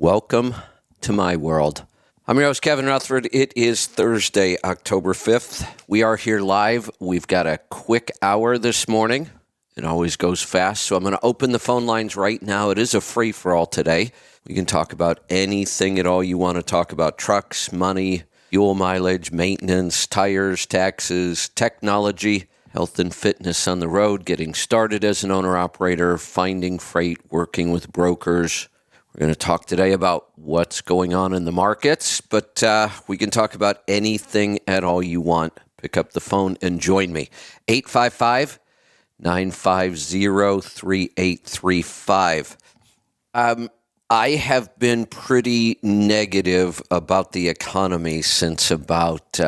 Welcome to my world. I'm your host, Kevin Rutherford. It is Thursday, October 5th. We are here live. We've got a quick hour this morning. It always goes fast, so I'm going to open the phone lines right now. It is a free-for-all today. We can talk about anything at all you want to talk about: trucks, money, fuel mileage, maintenance, tires, taxes, technology, health and fitness on the road, getting started as an owner-operator, finding freight, working with brokers. We're going to talk today about what's going on in the markets, but we can talk about anything at all you want. Pick up the phone and join me. 855-950-3835. I have been pretty negative about the economy since about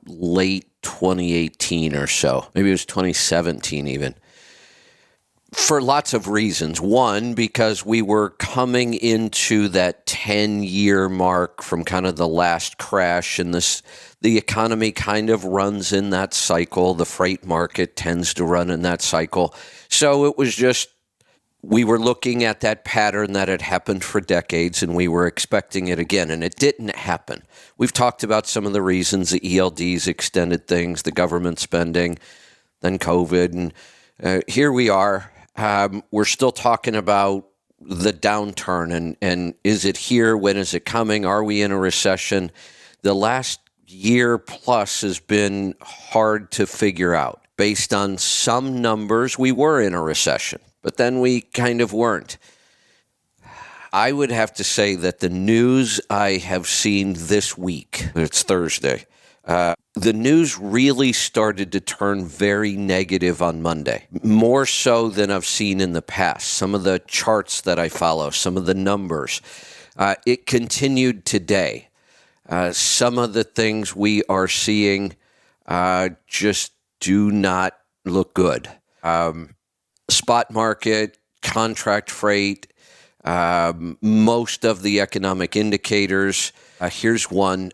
late 2018 or so. Maybe it was 2017 even. For lots of reasons. One, because we were coming into that 10-year mark from kind of the last crash, and the economy kind of runs in that cycle. The freight market tends to run in that cycle. So it was just, we were looking at that pattern that had happened for decades, and we were expecting it again, and it didn't happen. We've talked about some of the reasons: the ELDs extended things, the government spending, then COVID, and here we are. We're still talking about the downturn, and is it here? When is it coming? Are we in a recession? The last year plus has been hard to figure out. Based on some numbers, we were in a recession, but then we kind of weren't. I would have to say that the news I have seen this week, it's Thursday, the news really started to turn very negative on Monday, more so than I've seen in the past. Some of the charts that I follow, some of the numbers, it continued today. Some of the things we are seeing just do not look good. Spot market, contract freight, most of the economic indicators. Here's one.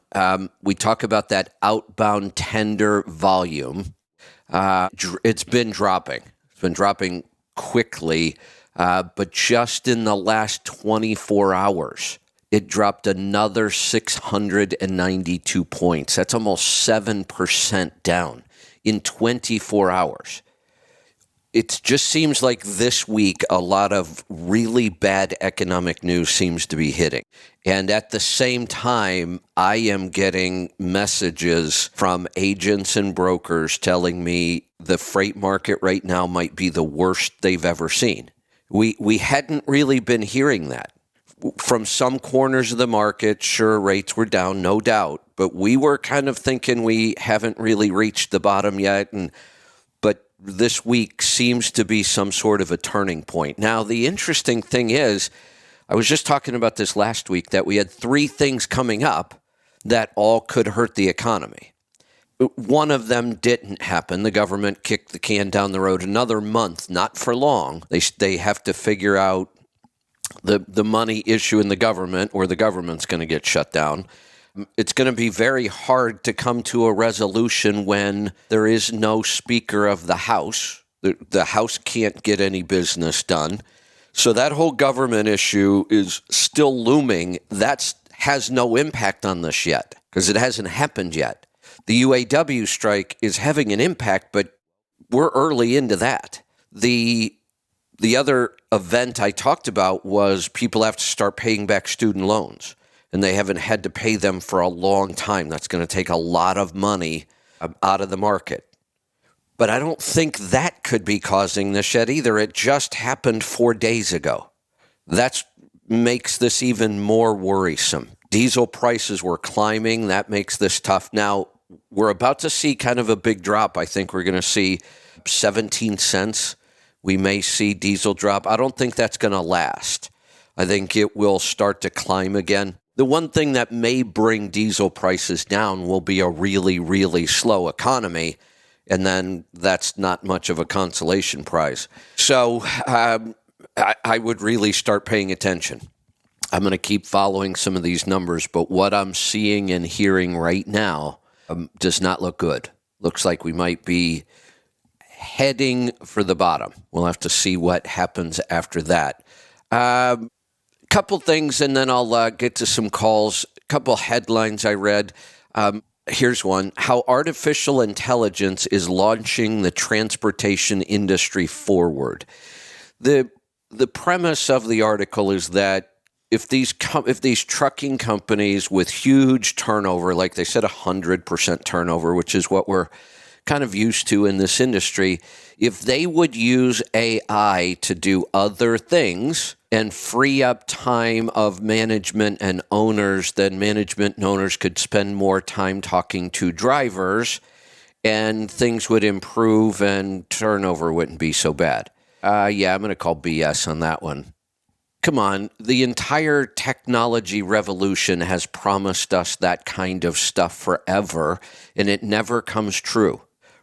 We talk about that outbound tender volume. It's been dropping. It's been dropping quickly, but just in the last 24 hours, it dropped another 692 points. That's almost 7% down in 24 hours. It just seems like this week a lot of really bad economic news seems to be hitting. And at the same time, I am getting messages from agents and brokers telling me the freight market right now might be the worst they've ever seen. We hadn't really been hearing that. From some corners of the market, sure, rates were down, no doubt, but we were kind of thinking we haven't really reached the bottom yet, but this week seems to be some sort of a turning point. Now, the interesting thing is, I was just talking about this last week, that we had three things coming up that all could hurt the economy. One of them didn't happen. The government kicked the can down the road another month, not for long. They have to figure out the money issue in the government, or the government's going to get shut down. It's going to be very hard to come to a resolution when there is no Speaker of the House. The House can't get any business done. So that whole government issue is still looming. That has no impact on this yet because it hasn't happened yet. The UAW strike is having an impact, but we're early into that. The other event I talked about was people have to start paying back student loans, and they haven't had to pay them for a long time. That's going to take a lot of money out of the market. But I don't think that could be causing this yet either. It just happened 4 days ago. That makes this even more worrisome. Diesel prices were climbing. That makes this tough. Now, we're about to see kind of a big drop. I think we're going to see 17 cents. We may see diesel drop. I don't think that's going to last. I think it will start to climb again. The one thing that may bring diesel prices down will be a really, really slow economy, and then that's not much of a consolation prize. So I would really start paying attention. I'm going to keep following some of these numbers, but what I'm seeing and hearing right now does not look good. Looks like we might be heading for the bottom. We'll have to see what happens after that. Couple things, and then I'll get to some calls. A couple headlines I read. Here's one: how artificial intelligence is launching the transportation industry forward. The premise of the article is that if these trucking companies with huge turnover, like they said, 100% turnover, which is what we're kind of used to in this industry, if they would use AI to do other things and free up time of management and owners, then management and owners could spend more time talking to drivers and things would improve and turnover wouldn't be so bad. Yeah, I'm going to call BS on that one. Come on, the entire technology revolution has promised us that kind of stuff forever, and it never comes true.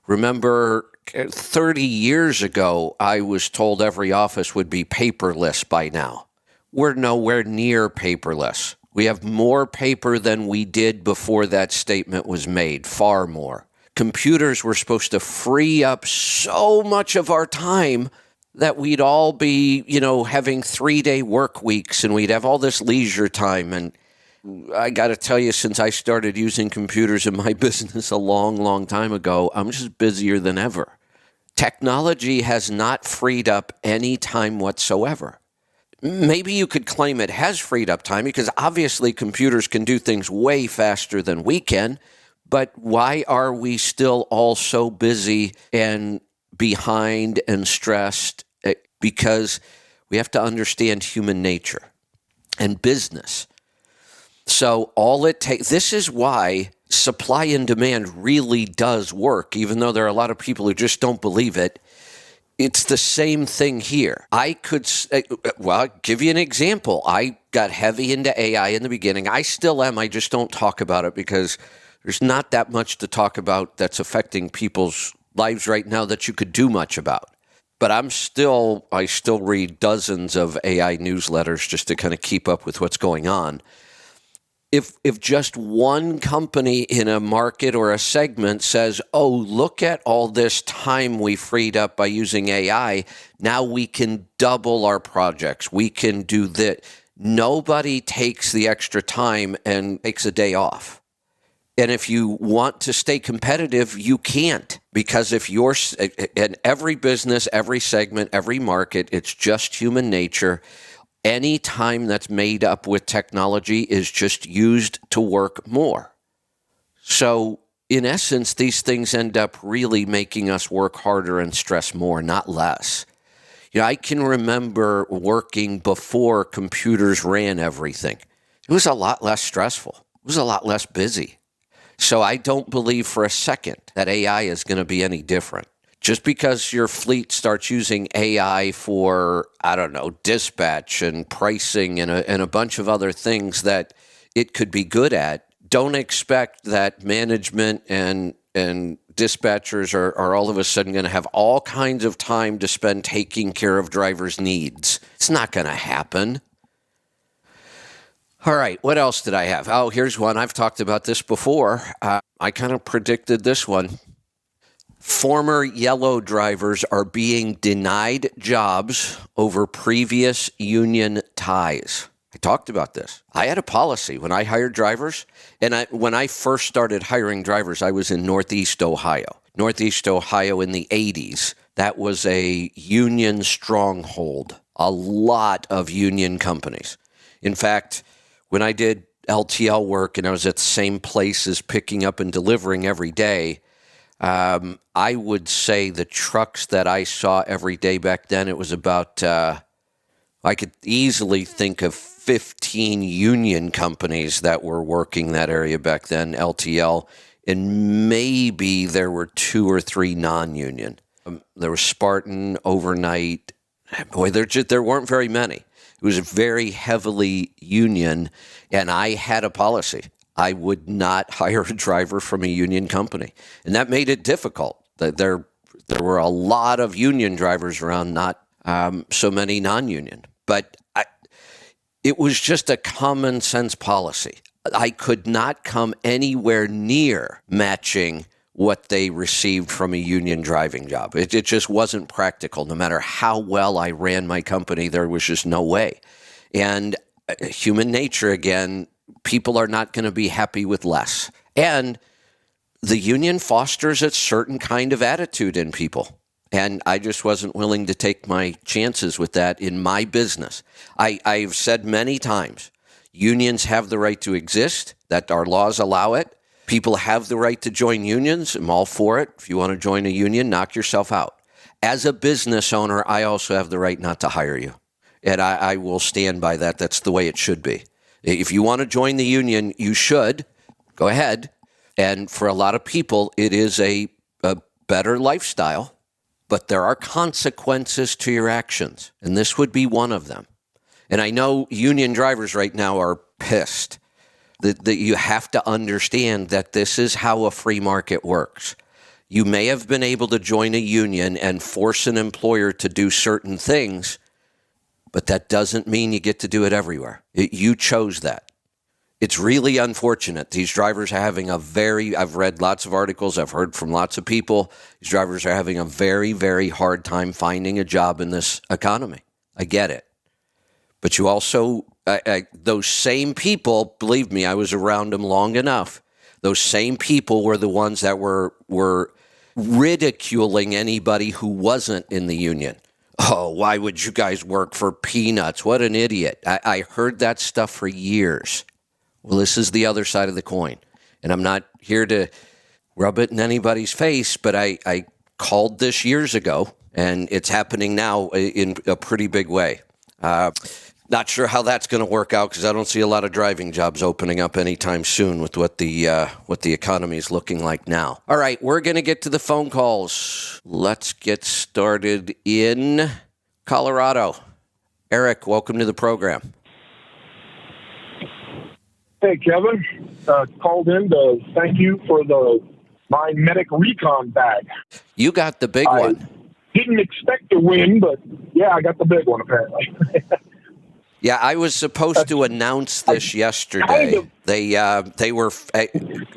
Remember, 30 years ago, I was told every office would be paperless by now. We're nowhere near paperless. We have more paper than we did before that statement was made, far more. Computers were supposed to free up so much of our time that we'd all be, having 3-day work weeks and we'd have all this leisure time. And I got to tell you, since I started using computers in my business a long, long time ago, I'm just busier than ever. Technology has not freed up any time whatsoever. Maybe you could claim it has freed up time because obviously computers can do things way faster than we can. But why are we still all so busy and behind and stressed? Because we have to understand human nature and business. So all it takes, this is why supply and demand really does work, even though there are a lot of people who just don't believe it. It's the same thing here. I could, I'll give you an example. I got heavy into AI in the beginning. I still am. I just don't talk about it because there's not that much to talk about that's affecting people's lives right now that you could do much about. But I still read dozens of AI newsletters just to kind of keep up with what's going on. If just one company in a market or a segment says, oh, look at all this time we freed up by using AI, now we can double our projects. We can do that. Nobody takes the extra time and takes a day off. And if you want to stay competitive, you can't, because if you're in every business, every segment, every market, it's just human nature. Any time that's made up with technology is just used to work more. So in essence, these things end up really making us work harder and stress more, not less. I can remember working before computers ran everything. It was a lot less stressful. It was a lot less busy. So I don't believe for a second that AI is going to be any different. Just because your fleet starts using AI for, dispatch and pricing and a bunch of other things that it could be good at, don't expect that management and dispatchers are all of a sudden going to have all kinds of time to spend taking care of drivers' needs. It's not going to happen. All right, what else did I have? Oh, here's one. I've talked about this before. I kind of predicted this one. Former yellow drivers are being denied jobs over previous union ties. I talked about this. I had a policy when I hired drivers, and when I first started hiring drivers, I was in Northeast Ohio. Northeast Ohio in the 80s. That was a union stronghold, a lot of union companies. In fact, when I did LTL work and I was at the same place as picking up and delivering every day, I would say the trucks that I saw every day back then, it was about, I could easily think of 15 union companies that were working that area back then, LTL, and maybe there were 2 or 3 non-union. There was Spartan, Overnight. Boy, there weren't very many. It was very heavily union, and I had a policy. I would not hire a driver from a union company, and that made it difficult. There were a lot of union drivers around, not so many non-union. But it was just a common sense policy. I could not come anywhere near matching what they received from a union driving job. It just wasn't practical. No matter how well I ran my company, there was just no way. And human nature again, people are not going to be happy with less. And the union fosters a certain kind of attitude in people. And I just wasn't willing to take my chances with that in my business. I've said many times, unions have the right to exist, that our laws allow it. People have the right to join unions. I'm all for it. If you want to join a union, knock yourself out. As a business owner, I also have the right not to hire you. And I will stand by that. That's the way it should be. If you want to join the union, you should. Go ahead. And for a lot of people, it is a better lifestyle. But there are consequences to your actions. And this would be one of them. And I know union drivers right now are pissed that you have to understand that this is how a free market works. You may have been able to join a union and force an employer to do certain things, but that doesn't mean you get to do it everywhere. You chose that. It's really unfortunate. These drivers are having I've read lots of articles, I've heard from lots of people, these drivers are having a very, very hard time finding a job in this economy. I get it. But you also, those same people, believe me, I was around them long enough. Those same people were the ones that were ridiculing anybody who wasn't in the union. Oh, why would you guys work for peanuts? What an idiot. I heard that stuff for years. Well, this is the other side of the coin. And I'm not here to rub it in anybody's face, but I called this years ago, and it's happening now in a pretty big way. Not sure how that's going to work out because I don't see a lot of driving jobs opening up anytime soon with what the economy is looking like now. All right, we're going to get to the phone calls. Let's get started in Colorado. Eric, welcome to the program. Hey, Kevin. Called in to thank you for my Medic Recon bag. You got the big one. Didn't expect to win, but yeah, I got the big one apparently. Yeah, I was supposed to announce this yesterday. They were,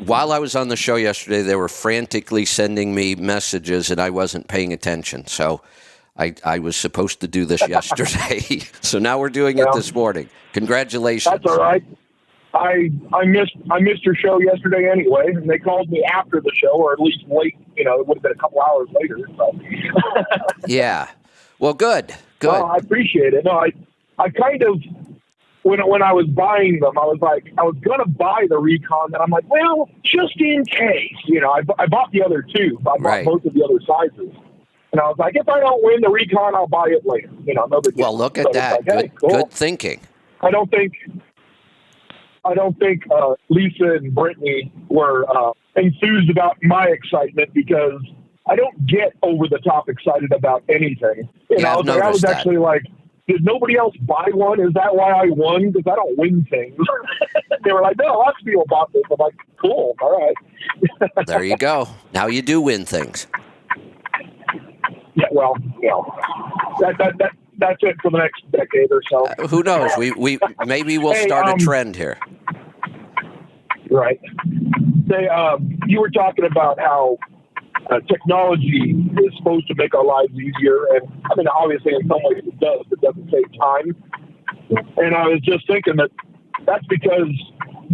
while I was on the show yesterday, they were frantically sending me messages and I wasn't paying attention. So I was supposed to do this yesterday. So now we're doing it this morning. Congratulations. That's all right. I missed your show yesterday anyway, and they called me after the show, or at least late. It would have been a couple hours later. So. Yeah. Well, good. Well, I appreciate it. No, I kind of, when I was buying them, I was going to buy the Recon, and I'm like, well, just in case, I bought the other two. I bought both of the other sizes. And I was like, if I don't win the Recon, I'll buy it later. No big deal. Well, look at that. Like, hey, cool. Good thinking. I don't think Lisa and Brittany were enthused about my excitement because I don't get over the top excited about anything. I was actually like, did nobody else buy one? Is that why I won? Because I don't win things. They were like, no, lots of people bought this. I'm like, cool, all right. There you go. Now you do win things. Yeah, well, that's it for the next decade or so. Who knows? We maybe we'll start a trend here. Right. You were talking about how technology is supposed to make our lives easier, and I mean, obviously, in some ways it does. It doesn't save time. And I was just thinking that's because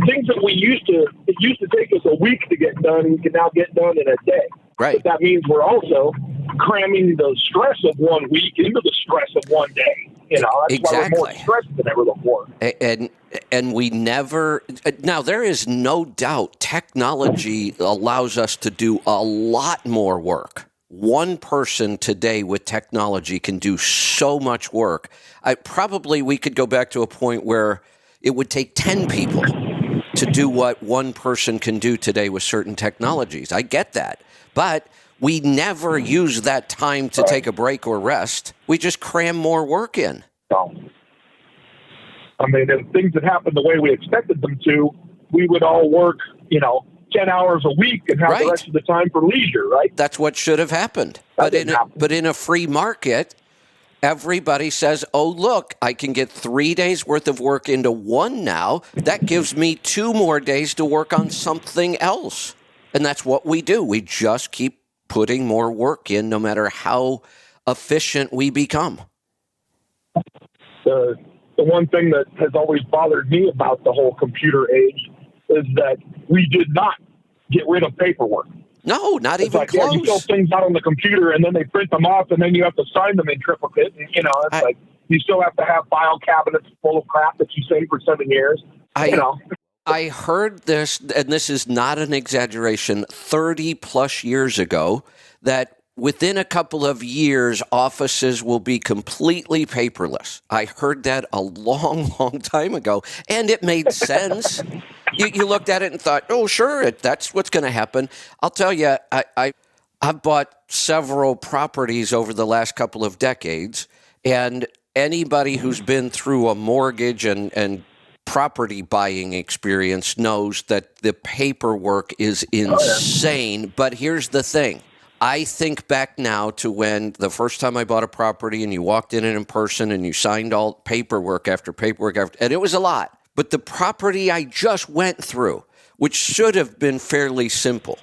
things that it used to take us a week to get done, we can now get done in a day. Right. But that means we're also cramming the stress of 1 week into the stress of 1 day. That's exactly. why we're more stressed than ever before. And we never. Now there is no doubt technology allows us to do a lot more work. One person today with technology can do so much work. We could go back to a point where it would take 10 people to do what one person can do today with certain technologies. I get that. But we never use that time to take a break or rest. We just cram more work in. No. I mean, if things had happened the way we expected them to, we would all work, 10 hours a week and have the rest of the time for leisure, right? That's what should have happened. But in a free market, everybody says, oh, look, I can get 3 days worth of work into one now. That gives me 2 more days to work on something else. And that's what we do. We just keep putting more work in no matter how efficient we become. The the one thing that has always bothered me about the whole computer age is that we did not get rid of paperwork. No, not It's even like, close. yeah, you fill things out on the computer and then they print them off and then you have to sign them in triplicate. And, it's like you still have to have file cabinets full of crap that you saved for 7 years. I heard this, and this is not an exaggeration, 30 plus years ago, that within a couple of years, offices will be completely paperless. I heard that a long, long time ago, and it made sense. You looked at it and thought, oh, sure, that's what's going to happen. I'll tell you, I've bought several properties over the last couple of decades, and anybody who's been through a mortgage and property buying experience knows that the paperwork is insane. But here's the thing. I think back now to when the first time I bought a property and you walked in person and you signed all paperwork after paperwork, and it was a lot. But the property I just went through, which should have been fairly simple,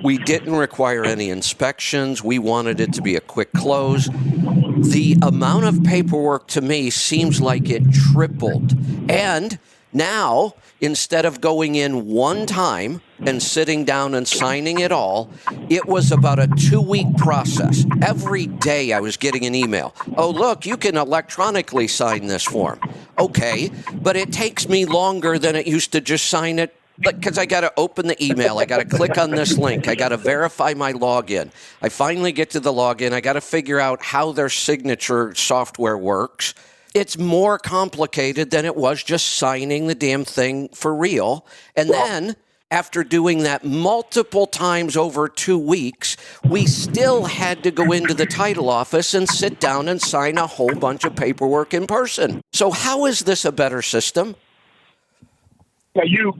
we didn't require any inspections. We wanted it to be a quick close. The amount of paperwork to me seems like it tripled. And now, instead of going in one time and sitting down and signing it all, it was about a 2-week process. Every day I was getting an email. Oh, look, you can electronically sign this form. Okay, but it takes me longer than it used to just sign it. Because I got to open the email, I got to click on this link, I got to verify my login. I finally get to the login, I got to figure out how their signature software works. It's more complicated than it was just signing the damn thing for real. And then, after doing that multiple times over 2 weeks, we still had to go into the title office and sit down and sign a whole bunch of paperwork in person. So how is this a better system? Now, you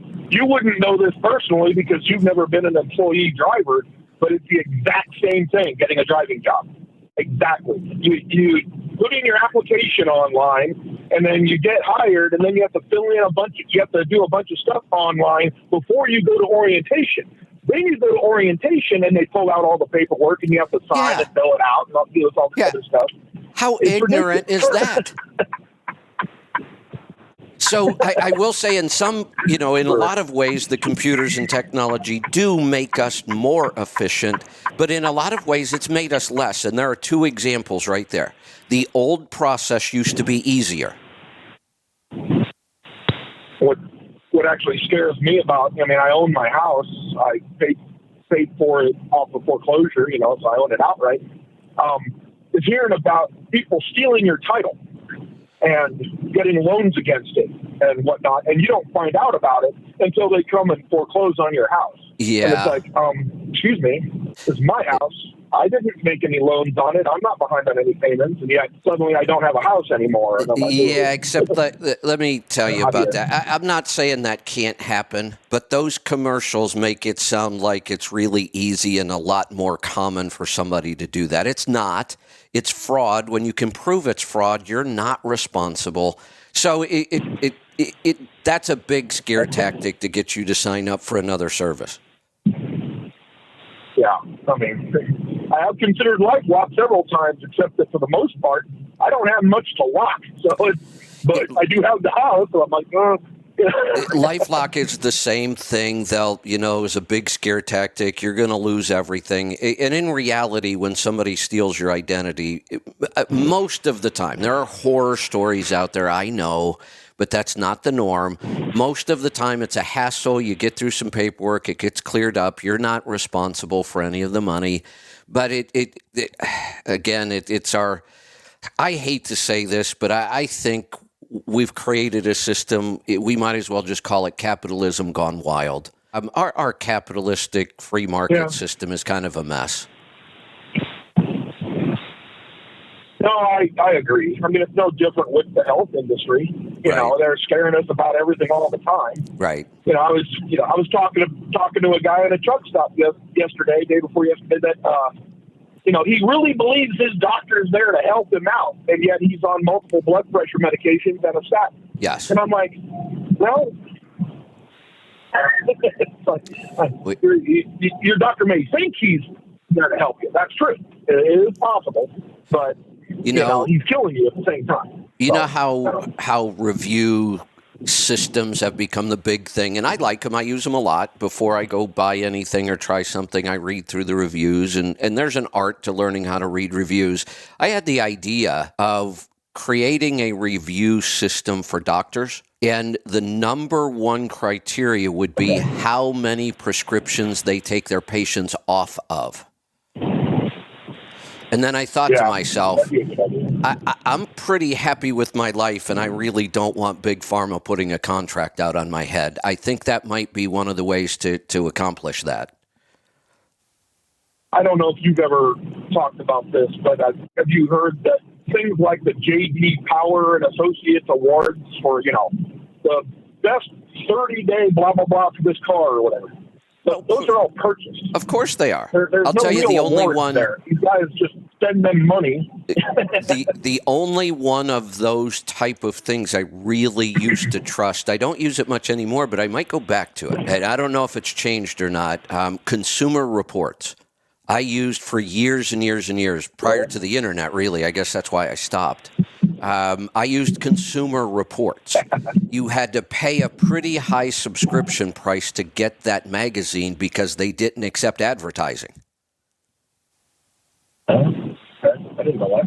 wouldn't know this personally because you've never been an employee driver, but it's the exact same thing, getting a driving job. Exactly. You put in your application online, and then you get hired, and then you have to you have to do a bunch of stuff online before you go to orientation. Then you go to orientation, and they pull out all the paperwork, and you have to sign and fill it out, and all this other stuff. How ignorant is that? So I will say in in a lot of ways, the computers and technology do make us more efficient, but in a lot of ways, it's made us less. And there are 2 examples right there. The old process used to be easier. What actually scares me about, I own my house. I paid for it off of foreclosure, so I own it outright. Is hearing about people stealing your title and getting loans against it and whatnot, and you don't find out about it until they come and foreclose on your house. Yeah. And it's like, excuse me, this is my house. I didn't make any loans on it. I'm not behind on any payments, and yet suddenly I don't have a house anymore. And I'm like, except let me tell you about that. I'm not saying that can't happen, but those commercials make it sound like it's really easy and a lot more common for somebody to do that. It's not. It's fraud. When you can prove it's fraud, you're not responsible. So that's a big scare tactic to get you to sign up for another service. Yeah, I have considered LifeLock several times, except that for the most part, I don't have much to lock. But I do have the house, so I'm like, LifeLock is the same thing. They'll, is a big scare tactic. You're going to lose everything. And in reality, when somebody steals your identity, most of the time, there are horror stories out there, I know, but that's not the norm. Most of the time, it's a hassle. You get through some paperwork. It gets cleared up. You're not responsible for any of the money. But it's our, I hate to say this, but I think we've created a system, we might as well just call it capitalism gone wild. Our capitalistic free market system is kind of a mess. No, I agree. It's no different with the health industry. They're scaring us about everything all the time. Right. I was talking to a guy at a truck stop day before yesterday, that he really believes his doctor's there to help him out, and yet he's on multiple blood pressure medications and a statin. Yes. And I'm like, well, your doctor may think he's there to help you. That's true. It is possible, but he's killing you at the same time. You know how review systems have become the big thing, and I like them. I use them a lot. Before I go buy anything or try something, I read through the reviews, and there's an art to learning how to read reviews. I had the idea of creating a review system for doctors, and the number one criteria would be how many prescriptions they take their patients off of. And then I thought to myself, I'm pretty happy with my life, and I really don't want Big Pharma putting a contract out on my head. I think that might be one of the ways to accomplish that. I don't know if you've ever talked about this, but have you heard that things like the J.D. Power and Associates Awards for, the best 30-day blah, blah, blah for this car or whatever? But those are all purchased. Of course they are. There's I'll no tell you, the only one there. These guys just send them money. the only one of those type of things I really used to trust. I don't use it much anymore, but I might go back to it. And I don't know if it's changed or not. Consumer Reports. I used for years and years and years prior to the internet, really. I guess that's why I stopped. I used Consumer Reports. You had to pay a pretty high subscription price to get that magazine because they didn't accept advertising. Okay. I didn't know that.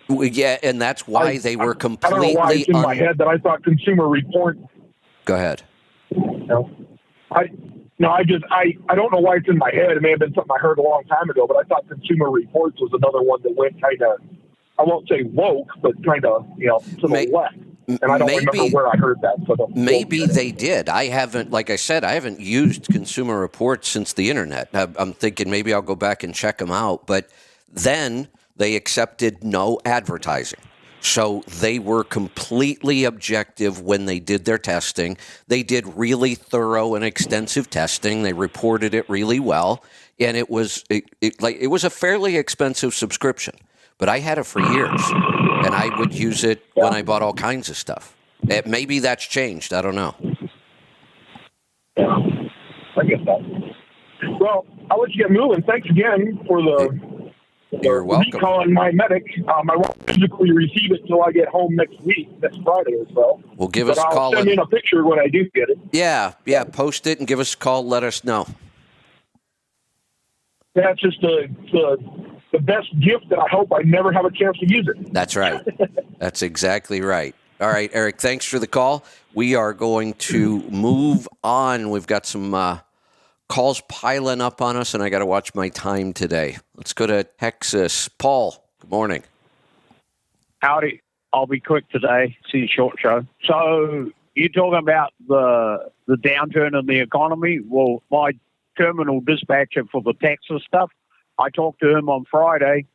Well, yeah, and that's why they were completely... I don't know why it's in my head that I thought Consumer Reports... Go ahead. I don't know why it's in my head. It may have been something I heard a long time ago, but I thought Consumer Reports was another one that went kind of, I won't say woke, but kind of, to the left. And I don't remember where I heard that. So maybe they did. I haven't, like I said, I haven't used Consumer Reports since the internet. I'm thinking maybe I'll go back and check them out. But then they accepted no advertising. So they were completely objective when they did their testing. They did really thorough and extensive testing. They reported it really well, and it was a fairly expensive subscription. But I had it for years, and I would use it when I bought all kinds of stuff. Maybe that's changed. I don't know. Yeah, I guess that. Well, I'll let you get moving. Thanks again for You're welcome. Recon my medic. I won't physically receive it until I get home next Friday or so. Well, give us a call. I'll send in a picture when I do get it. Yeah, post it and give us a call. Let us know. That's just the best gift that I hope I never have a chance to use it. That's right. That's exactly right. All right, Eric, thanks for the call. We are going to move on. We've got some calls piling up on us, and I got to watch my time today. Let's go to Texas. Paul, good morning. Howdy. I'll be quick today. See a short show. So you're talking about the downturn in the economy. Well, my terminal dispatcher for the Texas stuff, I talked to him on Friday,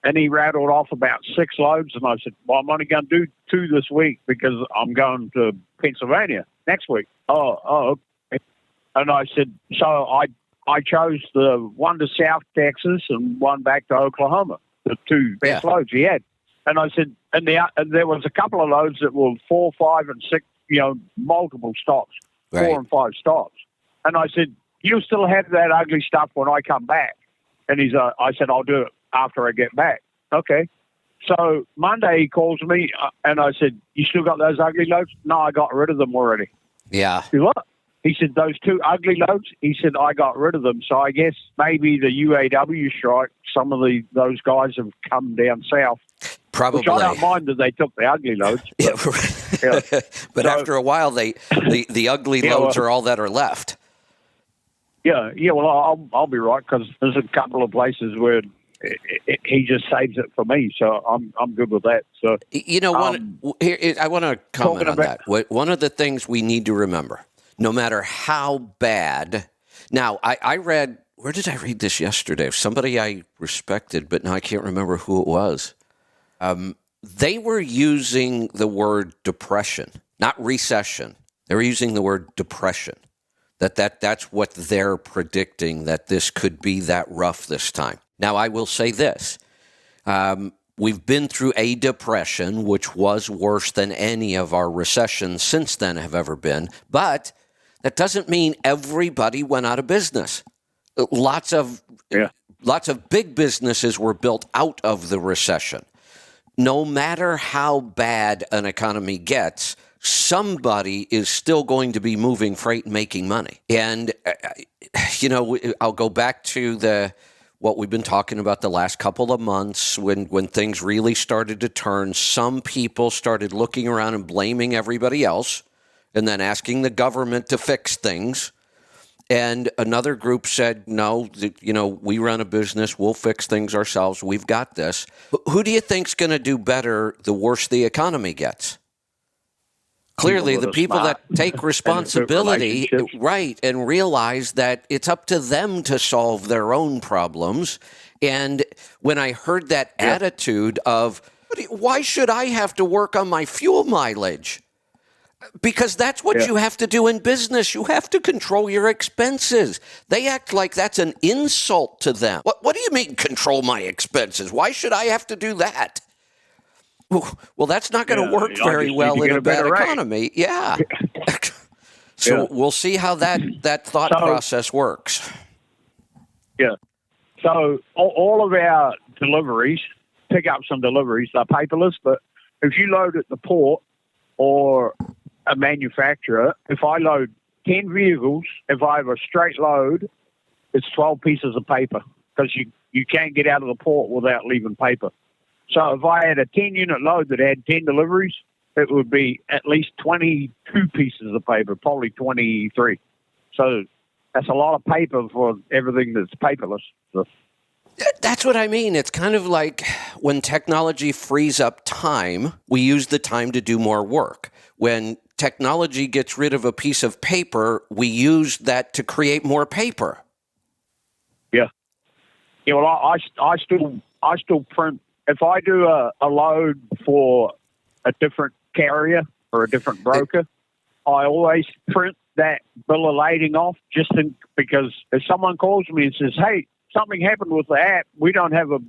and he rattled off about 6 loads, and I said, well, I'm only going to do 2 this week because I'm going to Pennsylvania next week. Oh, okay. And I said, so I chose the one to South Texas and one back to Oklahoma, the 2 best loads he had. And I said, and there was a couple of loads that were 4, 5, and 6, multiple stops, right. 4 and 5 stops. And I said, you still have that ugly stuff when I come back. And I said, I'll do it after I get back. Okay. So Monday he calls me and I said, you still got those ugly loads? No, I got rid of them already. Yeah. What? He said, those 2 ugly loads? He said, I got rid of them. So I guess maybe the UAW strike, some of those guys have come down south. Probably. Which I don't mind that they took the ugly loads. But, but after a while, the ugly loads are all that are left. Yeah. Well, I'll be right because there's a couple of places where he just saves it for me, so I'm good with that. So I want to comment on that. One of the things we need to remember, no matter how bad. Now, I read. Where did I read this yesterday? Somebody I respected, but now I can't remember who it was. They were using the word depression, not recession. They were using the word depression. That's what they're predicting, that this could be that rough this time. Now, I will say this. We've been through a depression, which was worse than any of our recessions since then have ever been. But that doesn't mean everybody went out of business. Lots of big businesses were built out of the recession. no matter how bad an economy gets, somebody is still going to be moving freight and making money. And, I'll go back to what we've been talking about the last couple of months when things really started to turn. Some people started looking around and blaming everybody else and then asking the government to fix things. And another group said, no, we run a business. We'll fix things ourselves. We've got this. Who do you think's going to do better the worse the economy gets? Clearly, the people that take responsibility, right, and realize that it's up to them to solve their own problems. And when I heard that attitude of, why should I have to work on my fuel mileage? Because that's what you have to do in business. You have to control your expenses. They act like that's an insult to them. What do you mean, control my expenses? Why should I have to do that? Well, that's not going to work very well in a bad economy. Yeah. So we'll see how that thought process works. Yeah. So all of our deliveries, pickups and deliveries, are paperless. But if you load at the port or a manufacturer, if I load 10 vehicles, if I have a straight load, it's 12 pieces of paper because you can't get out of the port without leaving paper. So if I had a 10-unit load that had 10 deliveries, it would be at least 22 pieces of paper, probably 23. So that's a lot of paper for everything that's paperless. So. That's what I mean. It's kind of like when technology frees up time, we use the time to do more work. When technology gets rid of a piece of paper, we use that to create more paper. Yeah. Yeah. Well, I still print. If I do a load for a different carrier or a different broker, I always print that bill of lading off because if someone calls me and says, "Hey, something happened with the app. We don't have a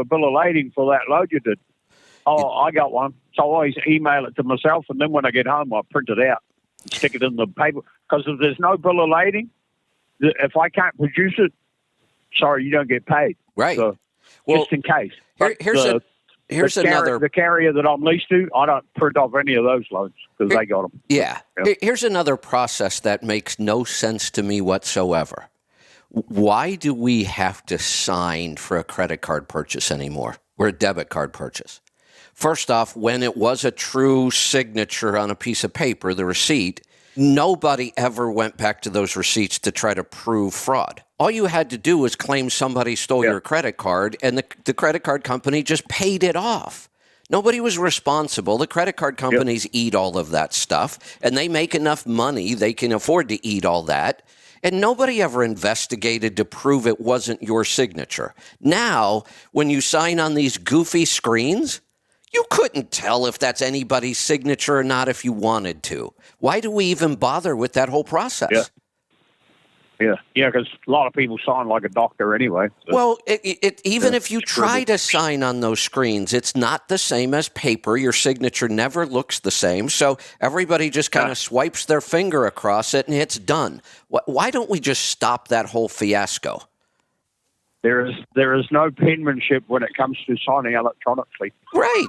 bill of lading for that load you did." Oh, I got one. So I always email it to myself, and then when I get home, I print it out and stick it in the paper. Because if there's no bill of lading, if I can't produce it, sorry, you don't get paid. Right. So, just in case. Here's another. The carrier that I'm leased to, I don't print off any of those loads because they got them. Yeah. Here's another process that makes no sense to me whatsoever. Why do we have to sign for a credit card purchase anymore or a debit card purchase? First off, when it was a true signature on a piece of paper, the receipt, nobody ever went back to those receipts to try to prove fraud. All you had to do was claim somebody stole your credit card, and the credit card company just paid it off. Nobody was responsible. The credit card companies eat all of that stuff, and they make enough money they can afford to eat all that. And nobody ever investigated to prove it wasn't your signature. Now, when you sign on these goofy screens, you couldn't tell if that's anybody's signature or not if you wanted to. Why do we even bother with that whole process? Yeah, because a lot of people sign like a doctor anyway. So. Well, even if you try to sign on those screens, it's not the same as paper. Your signature never looks the same. So everybody just kind of swipes their finger across it and it's done. Why don't we just stop that whole fiasco? There is no penmanship when it comes to signing electronically. Right.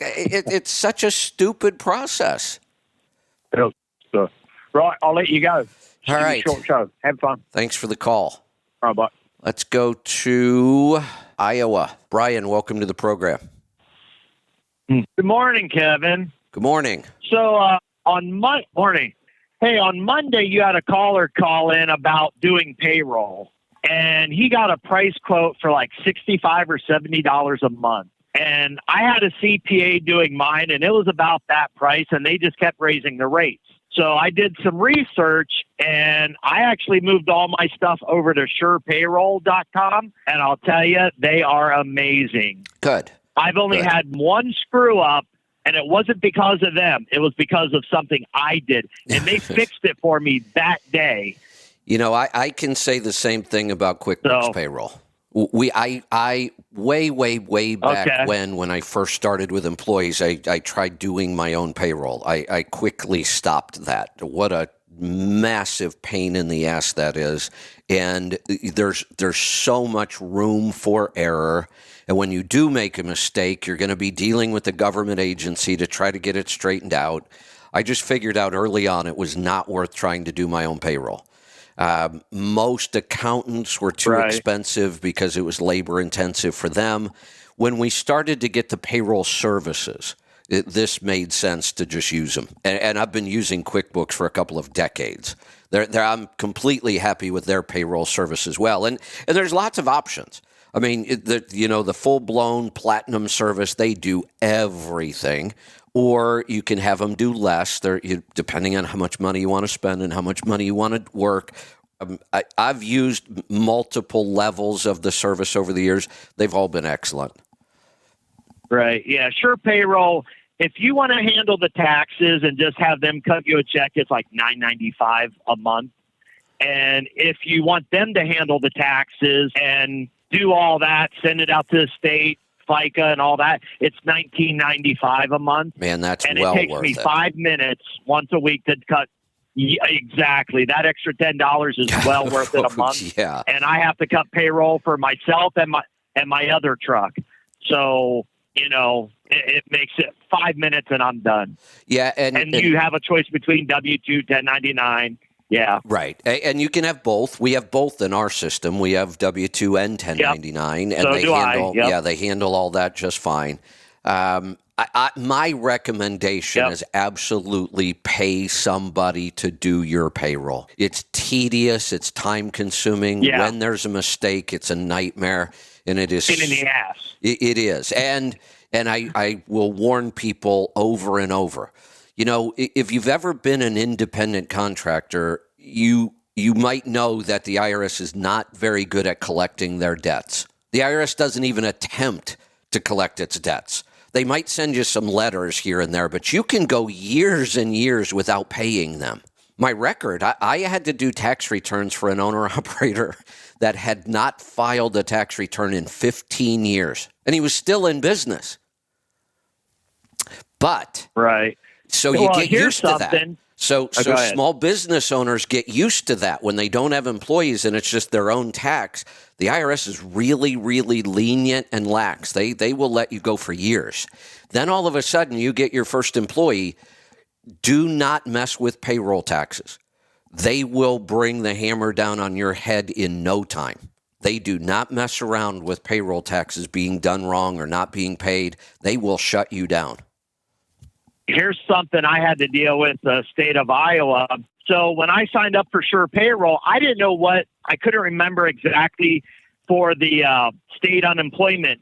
It's such a stupid process. Right, I'll let you go. All right. Short show. Have fun. Thanks for the call. All right, bye. Let's go to Iowa. Brian, welcome to the program. Good morning, Kevin. Good morning. So on Monday, you had a caller call in about doing payroll, and he got a price quote for like $65 or $70 a month. And I had a CPA doing mine, and it was about that price, and they just kept raising the rates. So I did some research, and I actually moved all my stuff over to surepayroll.com, and I'll tell you, they are amazing. Good. I've only had one screw up, and it wasn't because of them. It was because of something I did, and they fixed it for me that day. You know, I can say the same thing about QuickBooks Payroll. I way back when I first started with employees, I tried doing my own payroll. I quickly stopped that. What a massive pain in the ass that is. And there's so much room for error. And when you do make a mistake, you're going to be dealing with the government agency to try to get it straightened out. I just figured out early on it was not worth trying to do my own payroll. Most accountants were too expensive because it was labor intensive for them. When we started to get the payroll services, this made sense to just use them. And I've been using QuickBooks for a couple of decades. I'm completely happy with their payroll service as well. And there's lots of options. I mean, the full-blown platinum service, they do everything. Or you can have them do less, depending on how much money you want to spend and how much money you want to work. I've used multiple levels of the service over the years. They've all been excellent. Right. Yeah. Sure. Payroll. If you want to handle the taxes and just have them cut you a check, it's like $9.95 a month. And if you want them to handle the taxes and do all that, send it out to the state, FICA and all that, it's $19.95 a month. Man, that's and well worth it. And it takes me 5 minutes once a week to cut. Yeah, exactly. That extra $10 is well worth it a month. Yeah. And I have to cut payroll for myself and my other truck. So, it makes it 5 minutes and I'm done. Yeah. And you have a choice between W-2, 1099. Yeah. Right. And you can have both. We have both in our system. We have W-2 and 1099. Yep. And so they handle all that just fine. My recommendation is absolutely pay somebody to do your payroll. It's tedious. It's time consuming. Yeah. When there's a mistake, it's a nightmare. And it is in the ass. It is. And I will warn people over and over. If you've ever been an independent contractor, you might know that the IRS is not very good at collecting their debts. The IRS doesn't even attempt to collect its debts. They might send you some letters here and there, but you can go years and years without paying them. My record, I had to do tax returns for an owner-operator that had not filed a tax return in 15 years, and he was still in business. But so you get used to that. So small business owners get used to that when they don't have employees and it's just their own tax. The IRS is really, really lenient and lax. They will let you go for years. Then all of a sudden you get your first employee. Do not mess with payroll taxes. They will bring the hammer down on your head in no time. They do not mess around with payroll taxes being done wrong or not being paid. They will shut you down. Here's something I had to deal with the state of Iowa. So when I signed up for Sure Payroll, I didn't know I couldn't remember exactly for the state unemployment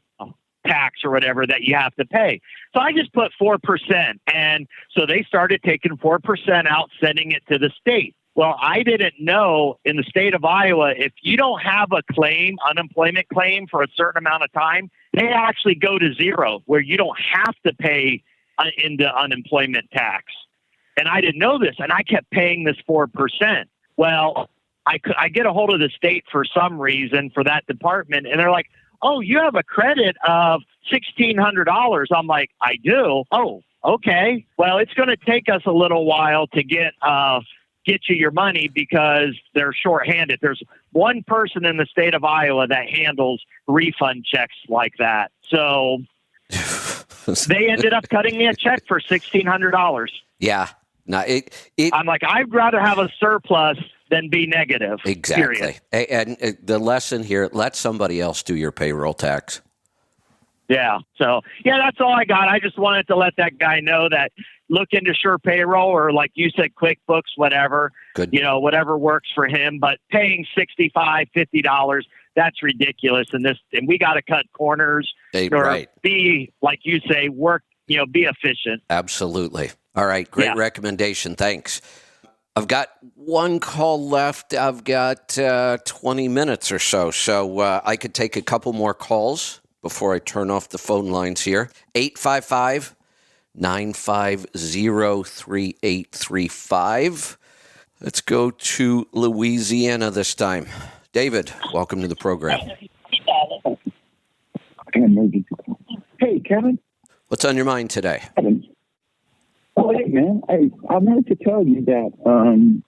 tax or whatever that you have to pay. So I just put 4%. And so they started taking 4% out, sending it to the state. Well, I didn't know in the state of Iowa, if you don't have a unemployment claim for a certain amount of time, they actually go to zero where you don't have to pay into unemployment tax. And I didn't know this, and I kept paying this 4%. Well, I get a hold of the state for some reason for that department, and they're like, oh, you have a credit of $1,600. I'm like, I do? Oh, okay. Well, it's going to take us a little while to get you your money because they're shorthanded. There's one person in the state of Iowa that handles refund checks like that. So they ended up cutting me a check for $1,600. Yeah. No, I'm like, I'd rather have a surplus than be negative. Exactly. Period. And the lesson here, let somebody else do your payroll tax. Yeah. So, that's all I got. I just wanted to let that guy know that look into Sure Payroll or like you said, QuickBooks, whatever. Good. Whatever works for him. But paying $65, $50, that's ridiculous. And we got to cut corners or be, like you say, work, be efficient. Absolutely. All right. Great recommendation. Thanks. I've got one call left. I've got 20 minutes or so. So I could take a couple more calls before I turn off the phone lines here. 855-950-3835. Let's go to Louisiana this time. David, welcome to the program. Hey, Kevin. What's on your mind today? Kevin. hey, man, I wanted to tell you that I'm